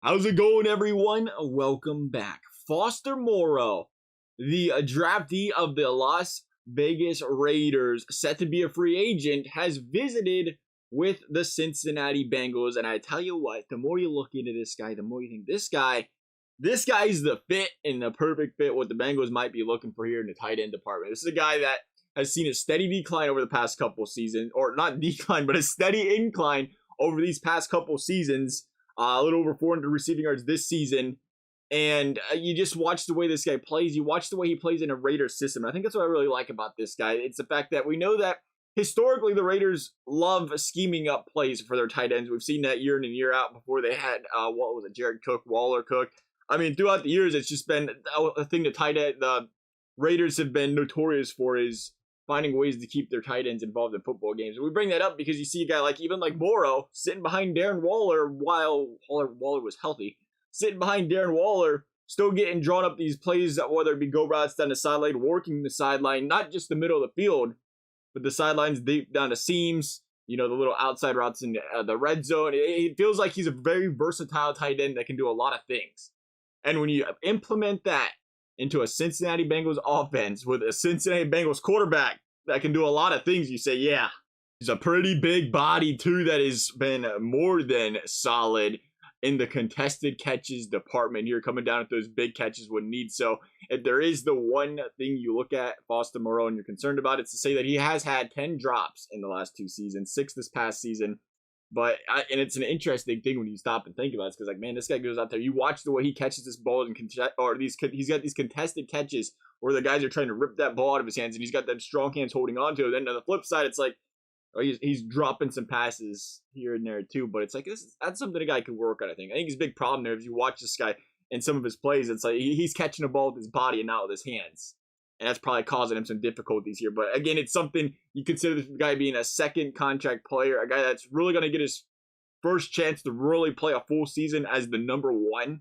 How's it going, everyone? Welcome back. Foster Moreau, the draftee of the Las Vegas Raiders, set to be a free agent, has visited with the Cincinnati Bengals. And I tell you what, the more you look into this guy, the more you think this guy's the fit and the perfect fit what the Bengals might be looking for here in the tight end department. This is a guy that has seen a steady decline over the past couple seasons, or not decline, but a steady incline over these past couple seasons. A little over 400 receiving yards this season. And you just watch the way this guy plays. You watch the way he plays in a Raiders system. I think that's what I really like about this guy. It's the fact that we know that historically the Raiders love scheming up plays for their tight ends. We've seen that year in and year out before they had, what was it, Jared Cook, Waller Cook. I mean, throughout the years, it's just been a thing the Raiders have been notorious for is finding ways to keep their tight ends involved in football games. And we bring that up because you see a guy like Moreau sitting behind Darren Waller while Waller was healthy, sitting behind Darren Waller, still getting drawn up these plays, that whether it be go routes down the sideline, working the sideline, not just the middle of the field, but the sidelines deep down the seams, the little outside routes in the red zone. It feels like he's a very versatile tight end that can do a lot of things. And when you implement that into a Cincinnati Bengals offense with a Cincinnati Bengals quarterback that can do a lot of things, you say, yeah, he's a pretty big body too that has been more than solid in the contested catches department here, coming down with those big catches when need. So if there is the one thing you look at Foster Moreau and you're concerned about, it's to say that he has had 10 drops in the last 2 seasons, 6 this past season. And it's an interesting thing when you stop and think about it, because like, man, this guy goes out there. You watch the way he catches this ball and he's got these contested catches where the guys are trying to rip that ball out of his hands, and he's got them strong hands holding on to it. Then on the flip side, it's like he's dropping some passes here and there too. But it's like that's something a guy could work on. I think his big problem there, if you watch this guy in some of his plays, it's like he's catching the ball with his body and not with his hands. And that's probably causing him some difficulties here. But again, it's something you consider this guy being a second contract player, a guy that's really going to get his first chance to really play a full season as the number one.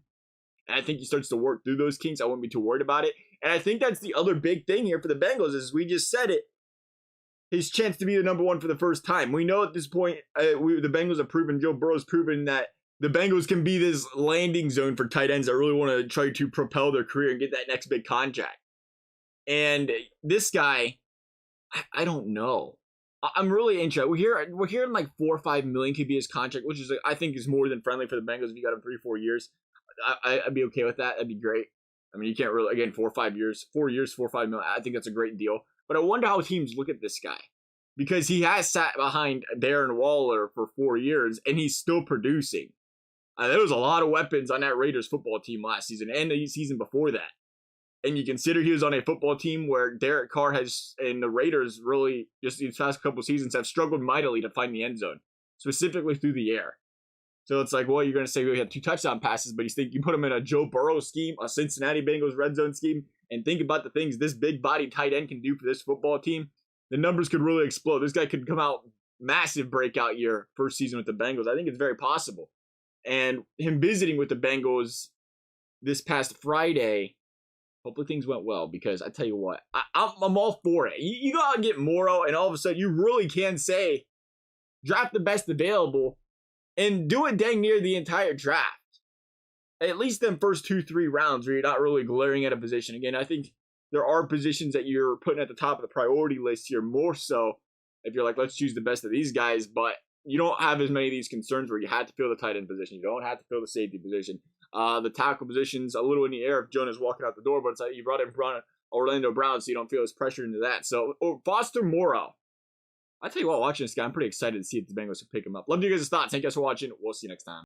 And I think he starts to work through those kinks. I wouldn't be too worried about it. And I think that's the other big thing here for the Bengals, is we just said it, his chance to be the number one for the first time. We know at this point, the Bengals have proven, Joe Burrow's proven that the Bengals can be this landing zone for tight ends that really want to try to propel their career and get that next big contract. And this guy, I don't know. I'm really interested. We're hearing like $4 or $5 million could be his contract, which is I think is more than friendly for the Bengals if you got him 3-4 years. I'd be okay with that. That'd be great. I mean, you can't really, again, 4 or 5 years, 4 years, $4 or $5 million. I think that's a great deal. But I wonder how teams look at this guy, because he has sat behind Darren Waller for 4 years and he's still producing. There was a lot of weapons on that Raiders football team last season and the season before that. And you consider he was on a football team where Derek Carr and the Raiders really, just these past couple seasons, have struggled mightily to find the end zone, specifically through the air. So it's like, well, you're going to say we had 2 touchdown passes, but you put him in a Joe Burrow scheme, a Cincinnati Bengals red zone scheme, and think about the things this big body tight end can do for this football team. The numbers could really explode. This guy could come out massive breakout year, first season with the Bengals. I think it's very possible. And him visiting with the Bengals this past Friday, hopefully things went well, because I tell you what, I'm all for it. You go out and get Moreau, and all of a sudden you really can say, draft the best available, and do it dang near the entire draft. At least them first 2-3 rounds where you're not really glaring at a position. Again, I think there are positions that you're putting at the top of the priority list here, more so if you're like, let's choose the best of these guys, but you don't have as many of these concerns where you had to fill the tight end position. You don't have to fill the safety position. The tackle position's a little in the air if Jonah's walking out the door, but it's like you brought in Orlando Brown, so you don't feel as pressure into that. So, Foster Moreau. I tell you what, watching this guy, I'm pretty excited to see if the Bengals can pick him up. Love you guys' thoughts. Thank you guys for watching. We'll see you next time.